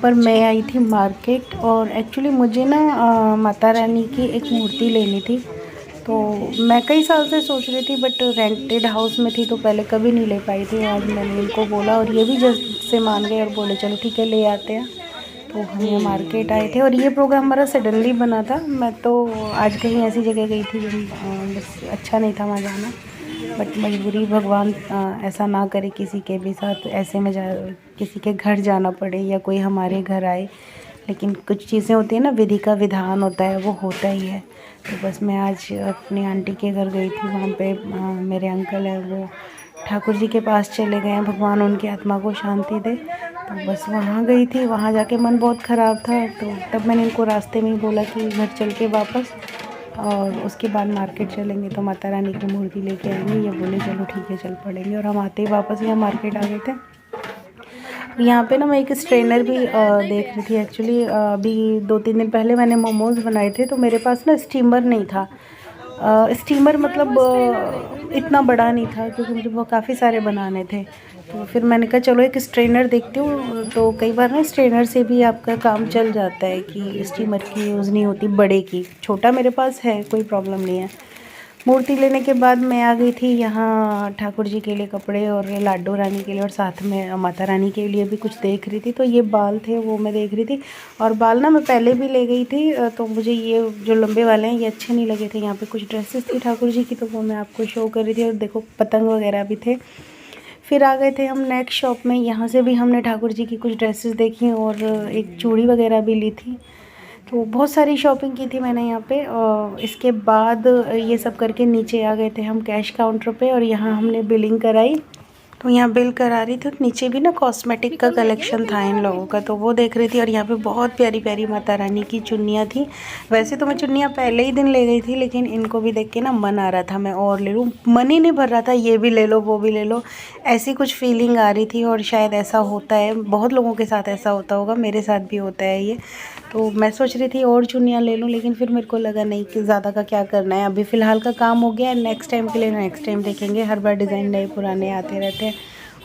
पर मैं आई थी मार्केट और एक्चुअली मुझे ना माता रानी की एक मूर्ति लेनी थी। तो मैं कई साल से सोच रही थी बट रेंटेड हाउस में थी तो पहले कभी नहीं ले पाई थी। आज मैंने इनको बोला और ये भी जस्ट से मान गए और बोले चलो ठीक है ले आते हैं। तो हम यहाँ मार्केट आए थे और ये प्रोग्राम हमारा सडनली बना था। मैं तो आज कहीं ऐसी जगह गई थी जो बस अच्छा नहीं था वहाँ जाना, बट मजबूरी भगवान ऐसा ना करे किसी के भी साथ ऐसे में किसी के घर जाना पड़े या कोई हमारे घर आए। लेकिन कुछ चीज़ें होती हैं ना, विधि का विधान होता है, वो होता ही है। तो बस मैं आज अपनी आंटी के घर गई थी। वहाँ पे मेरे अंकल हैं, वो ठाकुर जी के पास चले गए हैं, भगवान उनकी आत्मा को शांति दे। तो बस वहाँ गई थी। वहाँ जाके मन बहुत ख़राब था, तो तब मैंने इनको रास्ते में ही बोला कि घर चल के वापस और उसके बाद मार्केट चलेंगे तो माता रानी की मूर्ति लेके आएंगे। ये बोले चलो ठीक है चल पड़ेंगे। और हम आते ही वापस यहाँ मार्केट आ गए थे। यहाँ पे ना मैं एक स्ट्रेनर भी देख रही थी। एक्चुअली अभी 2-3 दिन पहले मैंने मोमोज़ बनाए थे तो मेरे पास ना स्टीमर नहीं था। स्टीमर मतलब इतना बड़ा नहीं था क्योंकि मुझे वो काफ़ी सारे बनाने थे। तो फिर मैंने कहा चलो एक स्ट्रेनर देखती हूँ। तो कई बार ना स्ट्रेनर से भी आपका काम चल जाता है कि स्टीमर की यूज़ नहीं होती, बड़े की। छोटा मेरे पास है, कोई प्रॉब्लम नहीं है। मूर्ति लेने के बाद मैं आ गई थी यहाँ ठाकुर जी के लिए कपड़े और लाडो रानी के लिए, और साथ में माता रानी के लिए भी कुछ देख रही थी। तो ये बाल थे वो मैं देख रही थी। और बाल ना मैं पहले भी ले गई थी तो मुझे ये जो लंबे वाले हैं ये अच्छे नहीं लगे थे। यहाँ पे कुछ ड्रेसेस थी ठाकुर जी की तो वो मैं आपको शो कर रही थी। और देखो पतंग वगैरह भी थे। फिर आ गए थे हम नेक्स्ट शॉप में। यहाँ से भी हमने ठाकुर जी की कुछ ड्रेसेस देखी और एक चूड़ी वगैरह भी ली थी। तो बहुत सारी शॉपिंग की थी मैंने यहाँ पे। और इसके बाद ये सब करके नीचे आ गए थे हम कैश काउंटर पे और यहाँ हमने बिलिंग कराई। तो यहाँ बिल करा रही थी। नीचे भी ना कॉस्मेटिक का कलेक्शन था इन लोगों का, तो वो देख रही थी। और यहाँ पे बहुत प्यारी प्यारी माता रानी की चुन्नियाँ थी। वैसे तो मैं चुन्नियाँ पहले ही दिन ले गई थी, लेकिन इनको भी देख के ना मन आ रहा था मैं और ले लूँ। मन ही नहीं भर रहा था, ये भी ले लो वो भी ले लो, ऐसी कुछ फीलिंग आ रही थी। और शायद ऐसा होता है, बहुत लोगों के साथ ऐसा होता होगा, मेरे साथ भी होता है ये। तो मैं सोच रही थी और चुन्नियाँ ले लूँ, लेकिन फिर मेरे को लगा नहीं कि ज़्यादा का क्या करना है, अभी फ़िलहाल का काम हो गया है। नेक्स्ट टाइम के लिए नेक्स्ट टाइम देखेंगे। हर बार डिज़ाइन नए पुराने आते रहते हैं।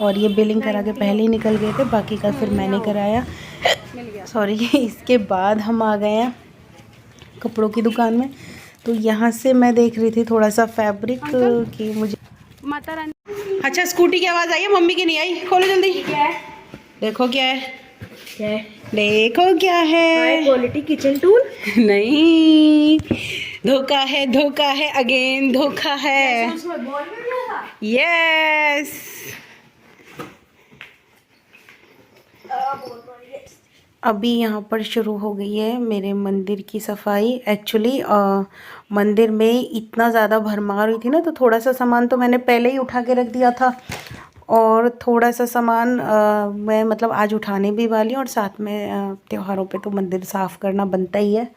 और ये बिलिंग करा के पहले ही निकल गए थे, बाकी का फिर मैंने कराया। सॉरी इसके बाद हम आ गए हैं कपड़ों की दुकान में। तो यहाँ से मैं देख रही थी थोड़ा सा फैब्रिक कि मुझे माता रानी। अच्छा स्कूटी की आवाज़ आई है, मम्मी की नहीं आई। खोलो जल्दी। क्या है? देखो क्या है, क्या है? देखो क्या है। High quality kitchen tool. नहीं, धोखा है, धोखा है, अगेन धोखा है। उसमें बॉल में दिया था। यस। अभी यहाँ पर शुरू हो गई है मेरे मंदिर की सफाई। एक्चुअली मंदिर में इतना ज़्यादा भरमार हुई थी ना, तो थोड़ा सा सामान तो मैंने पहले ही उठा के रख दिया था और थोड़ा सा सामान मैं मतलब आज उठाने भी वाली हूँ। और साथ में त्योहारों पे तो मंदिर साफ़ करना बनता ही है।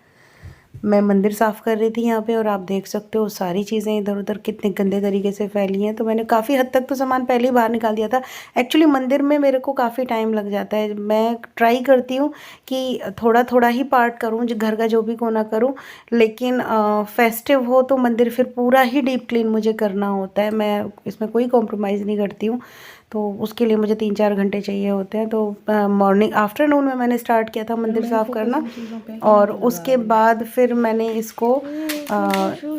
मैं मंदिर साफ़ कर रही थी यहाँ पे और आप देख सकते हो सारी चीज़ें इधर उधर कितने गंदे तरीके से फैली हैं। तो मैंने काफ़ी हद तक तो सामान पहले ही बाहर निकाल दिया था। एक्चुअली मंदिर में मेरे को काफ़ी टाइम लग जाता है। मैं ट्राई करती हूँ कि थोड़ा थोड़ा ही पार्ट करूँ, जो घर का जो भी कोना करूँ, लेकिन फेस्टिव हो तो मंदिर फिर पूरा ही डीप क्लीन मुझे करना होता है। मैं इसमें कोई कॉम्प्रोमाइज़ नहीं करती हूँ। तो उसके लिए मुझे 3-4 घंटे चाहिए होते हैं। तो मॉर्निंग आफ्टरनून में मैंने स्टार्ट किया था मंदिर साफ़ करना, और उसके बाद फिर मैंने इसको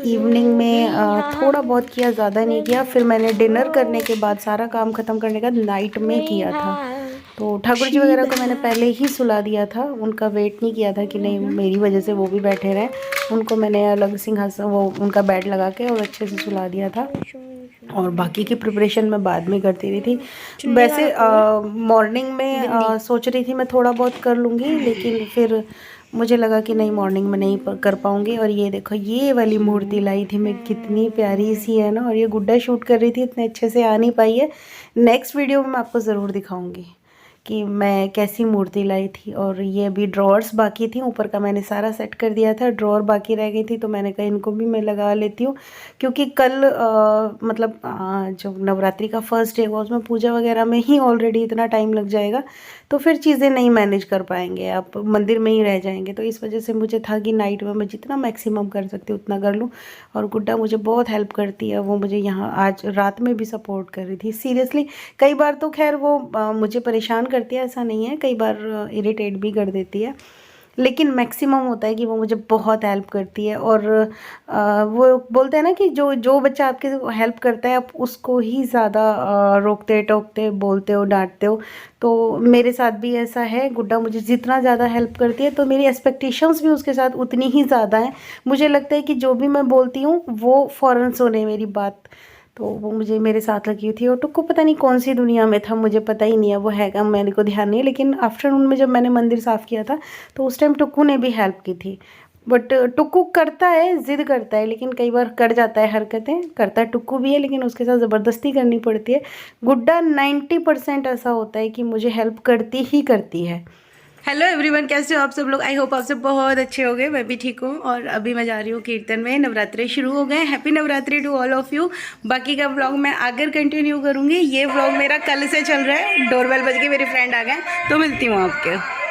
इवनिंग में थोड़ा बहुत किया, ज़्यादा नहीं किया। फिर मैंने डिनर करने के बाद सारा काम ख़त्म करने के बाद नाइट में किया था। तो ठाकुर जी वगैरह को मैंने पहले ही सुला दिया था, उनका वेट नहीं किया था कि नहीं मेरी वजह से वो भी बैठे रहें। उनको मैंने अलग सिंहासन वो उनका बेड लगा के और अच्छे से सुला दिया था। और बाकी की प्रिपरेशन मैं बाद में करती रही थी। वैसे मॉर्निंग में सोच रही थी मैं थोड़ा बहुत कर लूँगी, लेकिन फिर मुझे लगा कि नहीं मॉर्निंग में नहीं कर पाऊँगी। और ये देखो ये वाली मूर्ति लाई थी मैं, कितनी प्यारी सी है ना। और ये गुड्डा शूट कर रही थी, इतने अच्छे से आ नहीं पाई है। नेक्स्ट वीडियो में मैं आपको ज़रूर दिखाऊँगी कि मैं कैसी मूर्ति लाई थी। और ये अभी ड्रॉर्स बाकी थी, ऊपर का मैंने सारा सेट कर दिया था, ड्रॉर बाकी रह गई थी। तो मैंने कहा इनको भी मैं लगा लेती हूँ, क्योंकि कल मतलब जो नवरात्रि का फर्स्ट डे हुआ उसमें पूजा वगैरह में ही ऑलरेडी इतना टाइम लग जाएगा, तो फिर चीज़ें नहीं मैनेज कर पाएंगे, आप मंदिर में ही रह जाएंगे। तो इस वजह से मुझे था कि नाइट में मैं जितना मैक्सिमम कर सकती हूँ उतना कर लूँ। और गुड्डा मुझे बहुत हेल्प करती है, वो मुझे यहाँ आज रात में भी सपोर्ट कर रही थी सीरियसली। कई बार तो खैर वो मुझे परेशान करती है ऐसा नहीं है, कई बार इरिटेट भी कर देती है, लेकिन मैक्सिमम होता है कि वो मुझे बहुत हेल्प करती है। और वो बोलते हैं ना कि जो जो बच्चा आपके हेल्प करता है आप उसको ही ज़्यादा रोकते टोकते बोलते हो डांटते हो। तो मेरे साथ भी ऐसा है, गुड्डा मुझे जितना ज़्यादा हेल्प करती है तो मेरी एक्सपेक्टेशंस भी उसके साथ उतनी ही ज़्यादा हैं। मुझे लगता है कि जो भी मैं बोलती हूँ वो फ़ौरन सुने मेरी बात। तो वो मुझे मेरे साथ लगी हुई थी। और टुक्कू पता नहीं कौन सी दुनिया में था, मुझे पता ही नहीं है वो है क्या, मेरे को ध्यान नहीं है। लेकिन आफ्टरनून में जब मैंने मंदिर साफ़ किया था तो उस टाइम टुक्कू ने भी हेल्प की थी। बट टुक्कू करता है, ज़िद करता है, लेकिन कई बार कर जाता है, हरकतें करता है टुक्कू भी है, लेकिन उसके साथ ज़बरदस्ती करनी पड़ती है। गुड्डा 90% ऐसा होता है कि मुझे हेल्प करती ही करती है। हेलो एवरीवन, कैसे हो आप सब लोग? आई होप आप सब बहुत अच्छे हो गए, मैं भी ठीक हूँ। और अभी मैं जा रही हूँ कीर्तन में, नवरात्रि शुरू हो गए। Happy Navratri to all of you. बाकी का व्लॉग मैं आगे कंटिन्यू करूँगी। ये व्लॉग मेरा कल से चल रहा है। डोरबेल बज के मेरे फ्रेंड आ गए, तो मिलती हूँ आपके।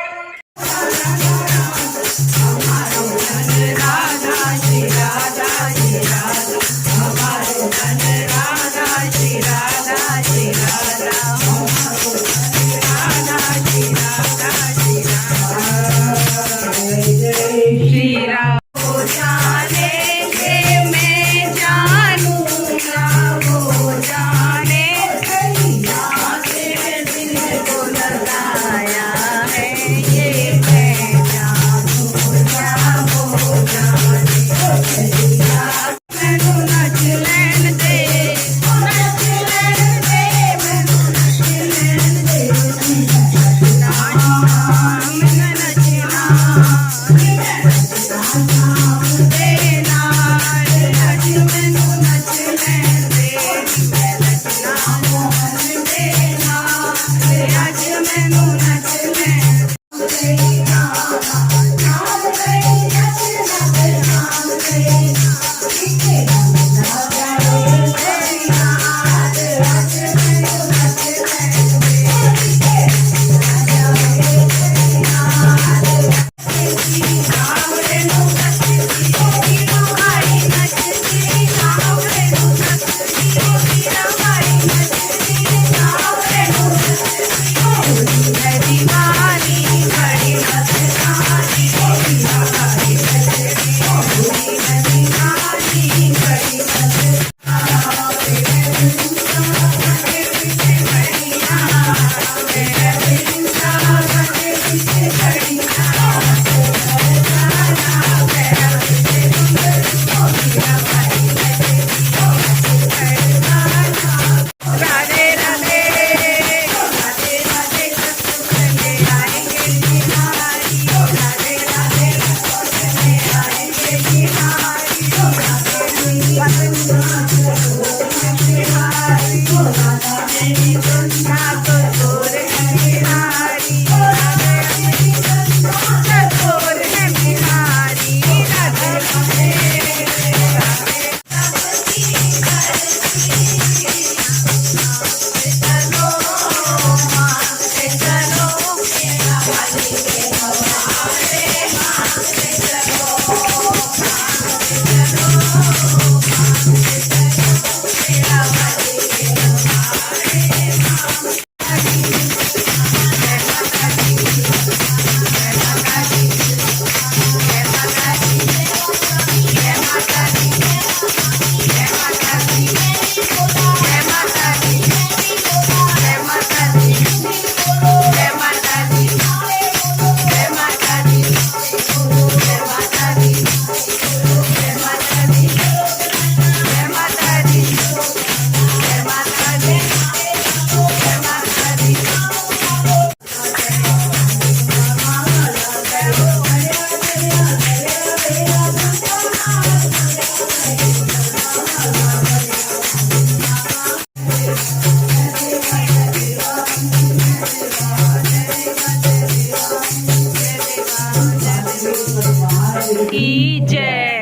की जय।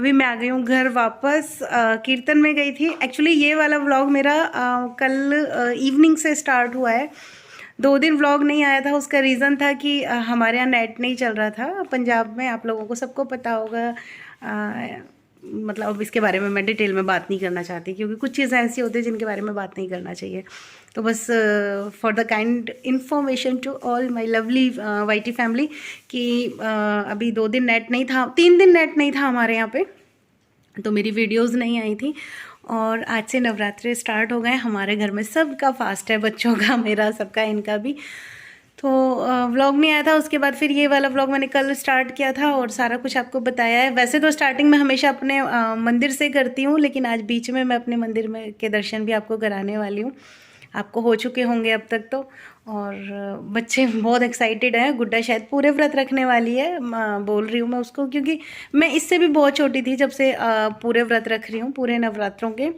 अभी मैं आ गई हूँ घर वापस। कीर्तन में गई थी। एक्चुअली ये वाला व्लॉग मेरा कल इवनिंग से स्टार्ट हुआ है। 2 दिन व्लॉग नहीं आया था। उसका रीज़न था कि हमारे यहाँ नेट नहीं चल रहा था पंजाब में। आप लोगों को सबको पता होगा। मतलब अब इसके बारे में मैं डिटेल में बात नहीं करना चाहती, क्योंकि कुछ चीज़ें ऐसी होती हैं जिनके बारे में बात नहीं करना चाहिए। तो बस for the kind information to all my lovely YT family कि अभी 2 दिन नेट नहीं था, 3 दिन नेट नहीं था हमारे यहाँ पे, तो मेरी वीडियोस नहीं आई थी। और आज से नवरात्रे स्टार्ट हो गए हमारे घर में। सबका फास्ट है, बच्चों का, मेरा, सबका, इनका भी। तो व्लॉग नहीं आया था। उसके बाद फिर ये वाला व्लॉग मैंने कल स्टार्ट किया था और सारा कुछ आपको बताया है। वैसे तो स्टार्टिंग में हमेशा अपने मंदिर से करती हूँ, लेकिन आज बीच में मैं अपने मंदिर में के दर्शन भी आपको कराने वाली हूँ। आपको हो चुके होंगे अब तक तो। और बच्चे बहुत एक्साइटेड हैं। गुड्डा शायद पूरे व्रत रखने वाली है, बोल रही हूँ मैं उसको, क्योंकि मैं इससे भी बहुत छोटी थी जब से पूरे व्रत रख रही हूँ, पूरे नवरात्रों के।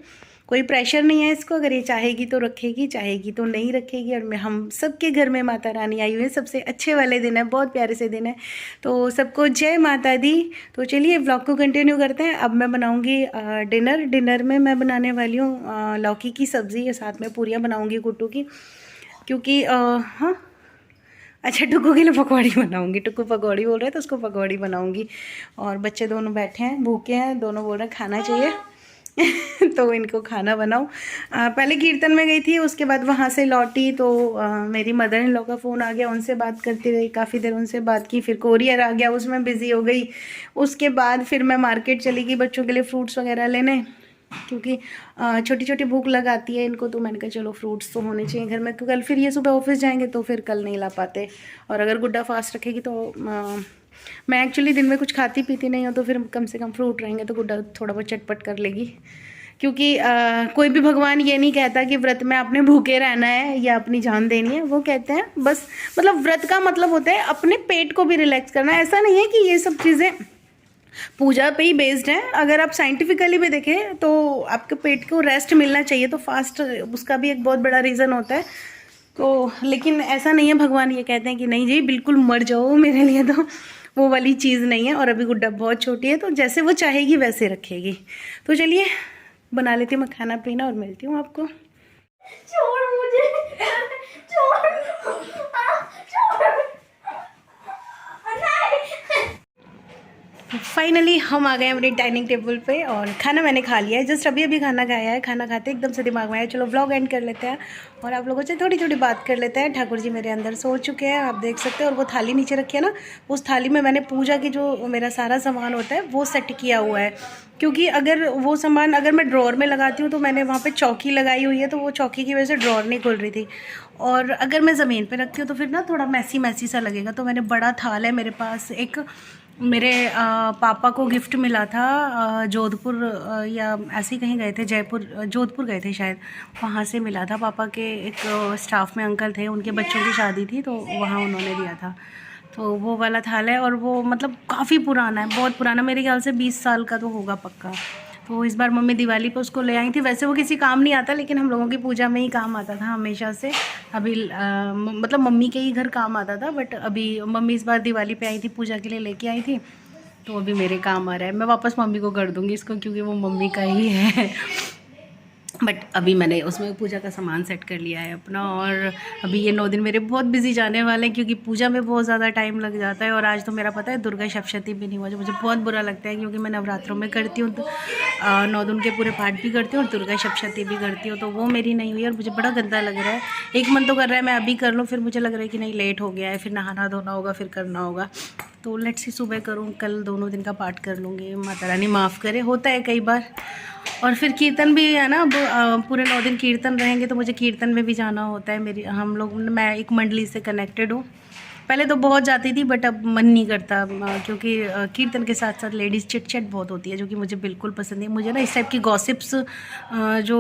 कोई प्रेशर नहीं है इसको, अगर ये चाहेगी तो रखेगी, चाहेगी तो नहीं रखेगी। और मैं हम सबके घर में माता रानी आई हुई है। सबसे अच्छे वाले दिन है, बहुत प्यारे से दिन है। तो सबको जय माता दी। तो चलिए व्लॉग को कंटिन्यू करते हैं। अब मैं बनाऊंगी डिनर में मैं बनाने वाली हूँ लौकी की सब्ज़ी, या साथ में पूरियाँ बनाऊँगी कुट्टू की, क्योंकि हाँ अच्छा, टुक्कू के लिए पकौड़ी बनाऊंगी। टुक्कू पकौड़ी बोल रहे हैं तो उसको पकौड़ी बनाऊंगी। और बच्चे दोनों बैठे हैं, भूखे हैं, दोनों बोल रहे हैं खाना चाहिए तो इनको खाना बनाओ। पहले कीर्तन में गई थी, उसके बाद वहाँ से लौटी तो मेरी मदर इन लॉ का फ़ोन आ गया। उनसे बात करती रही, काफ़ी देर उनसे बात की। फिर कोरियर आ गया, उसमें बिज़ी हो गई। उसके बाद फिर मैं मार्केट चली गई बच्चों के लिए फ्रूट्स वगैरह लेने, क्योंकि छोटी छोटी भूख लगाती है इनको। तो मैंने कहा चलो फ्रूट्स तो होने चाहिए घर में, क्योंकि कल फिर ये सुबह ऑफिस जाएंगे तो फिर कल नहीं ला पाते। और अगर गुड्डा फास्ट रखेगी तो मैं एक्चुअली दिन में कुछ खाती पीती नहीं हूँ, तो फिर कम से कम फ्रूट रहेंगे तो गुड्डा थोड़ा बहुत चटपट कर लेगी। क्योंकि कोई भी भगवान ये नहीं कहता कि व्रत में आपने भूखे रहना है या अपनी जान देनी है। वो कहते हैं बस, मतलब व्रत का मतलब होता है अपने पेट को भी रिलैक्स करना। ऐसा नहीं है कि ये सब चीज़ें पूजा पे ही बेस्ड है। अगर आप साइंटिफिकली भी देखें तो आपके पेट को रेस्ट मिलना चाहिए, तो फास्ट उसका भी एक बहुत बड़ा रीज़न होता है। तो लेकिन ऐसा नहीं है, भगवान ये कहते हैं कि नहीं जी बिल्कुल मर जाओ मेरे लिए, तो वो वाली चीज़ नहीं है। और अभी गुड्डा बहुत छोटी है, तो जैसे वो चाहेगी वैसे रखेगी। तो चलिए बना लेती हूँ मैं खाना पीना और मिलती हूँ आपको। छोड़ मुझे, छोड़, फाइनली हम आ गए अपनी डाइनिंग टेबल पे और खाना मैंने खा लिया है। जस्ट अभी अभी खाना खाया है। खाना खाते एकदम से दिमाग में आया चलो व्लॉग एंड कर लेते हैं और आप लोगों से थोड़ी थोड़ी बात कर लेते हैं। ठाकुर जी मेरे अंदर सो चुके हैं, आप देख सकते हैं। और वो थाली नीचे रखी है ना, उस थाली में मैंने पूजा की जो मेरा सारा सामान होता है वो सेट किया हुआ है। क्योंकि अगर वो सामान अगर मैं ड्रॉर में लगाती हूँ तो मैंने वहाँ पे चौकी लगाई हुई है, तो वो चौकी की वजह से ड्रॉर नहीं खुल रही थी। और अगर मैं ज़मीन पे रखती हूँ तो फिर ना थोड़ा मैसी मैसी सा लगेगा। तो मैंने बड़ा थाल है मेरे पास, एक मेरे पापा को गिफ्ट मिला था जोधपुर या ऐसे ही कहीं गए थे, जयपुर जोधपुर गए थे शायद, वहाँ से मिला था। पापा के एक स्टाफ में अंकल थे, उनके बच्चों की शादी थी तो वहाँ उन्होंने दिया था। तो वो वाला थाल है और वो मतलब काफ़ी पुराना है, बहुत पुराना, मेरे ख्याल से 20 साल का तो होगा पक्का। तो इस बार मम्मी दिवाली पे उसको ले आई थी। वैसे वो किसी काम नहीं आता, लेकिन हम लोगों की पूजा में ही काम आता था हमेशा से। अभी मतलब मम्मी के ही घर काम आता था, बट अभी मम्मी इस बार दिवाली पे आई थी, पूजा के लिए लेके आई थी, तो अभी मेरे काम आ रहा है। मैं वापस मम्मी को कर दूँगी इसको, क्योंकि वो मम्मी का ही है। बट अभी मैंने उसमें पूजा का सामान सेट कर लिया है अपना। और अभी ये 9 दिन मेरे बहुत बिजी जाने वाले हैं, क्योंकि पूजा में बहुत ज़्यादा टाइम लग जाता है। और आज तो मेरा पता है दुर्गा सप्तशती भी नहीं हुआ, जो मुझे बहुत बुरा लगता है, क्योंकि मैं नवरात्रों में करती हूँ, तो 9 दिन के पूरे पाठ भी करती हूँ और दुर्गा सप्तशती भी करती हूँ, तो वो मेरी नहीं हुई और मुझे बड़ा गंदा लग रहा है। एक मन तो कर रहा है मैं अभी कर लूँ, फिर मुझे लग रहा है कि नहीं लेट हो गया है, फिर नहाना धोना होगा, फिर करना होगा। तो लेट्स सी सुबह करूँ, कल दोनों दिन का पाठ कर लूँगी। माता रानी माफ़ करे, होता है कई बार। और फिर कीर्तन भी है ना, पूरे 9 दिन कीर्तन रहेंगे, तो मुझे कीर्तन में भी जाना होता है। मैं एक मंडली से कनेक्टेड हूँ। पहले तो बहुत जाती थी, बट अब मन नहीं करता, क्योंकि कीर्तन के साथ साथ लेडीज़ चिट चैट बहुत होती है, जो कि मुझे बिल्कुल पसंद नहीं। मुझे ना इस टाइप की गॉसिप्स जो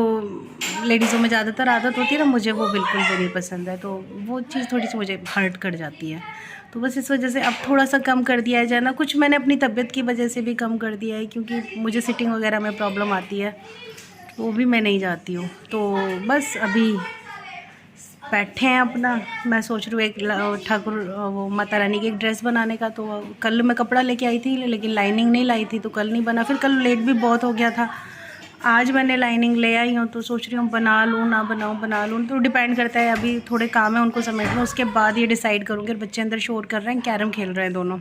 लेडीज़ों में ज़्यादातर आदत होती है ना, मुझे वो बिल्कुल भी नहीं पसंद है। तो वो चीज़ थोड़ी सी मुझे हर्ट कर जाती है। तो बस इस वजह से अब थोड़ा सा कम कर दिया जाए ना। कुछ मैंने अपनी तबीयत की वजह से भी कम कर दिया है, क्योंकि मुझे सिटिंग वगैरह में प्रॉब्लम आती है, तो वो भी मैं नहीं जाती हूँ। तो बस अभी बैठे हैं अपना। मैं सोच रही हूँ एक ठाकुर वो माता रानी की एक ड्रेस बनाने का। तो कल मैं कपड़ा लेके आई थी लेकिन लाइनिंग नहीं लाई थी तो कल नहीं बना। फिर कल लेट भी बहुत हो गया था। आज मैंने लाइनिंग ले आई हूँ तो सोच रही हूँ बना लूँ ना बनाऊँ, बना लूँ। तो डिपेंड करता है, अभी थोड़े काम है उनको समेटना, उसके बाद ये डिसाइड करूँगी। बच्चे अंदर शोर कर रहे हैं, कैरम खेल रहे हैं दोनों।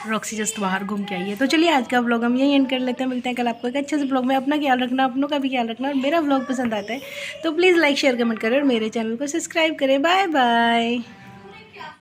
रॉक्सी जस्ट बाहर घूम के आई है। तो चलिए आज का व्लॉग हम यही एंड कर लेते हैं। मिलते हैं कल आपको एक अच्छे से व्लॉग में। अपना ख्याल रखना, अपनों का भी ख्याल रखना। और मेरा व्लॉग पसंद आता है तो प्लीज़ लाइक शेयर कमेंट करें और मेरे चैनल को सब्सक्राइब करें। Bye bye.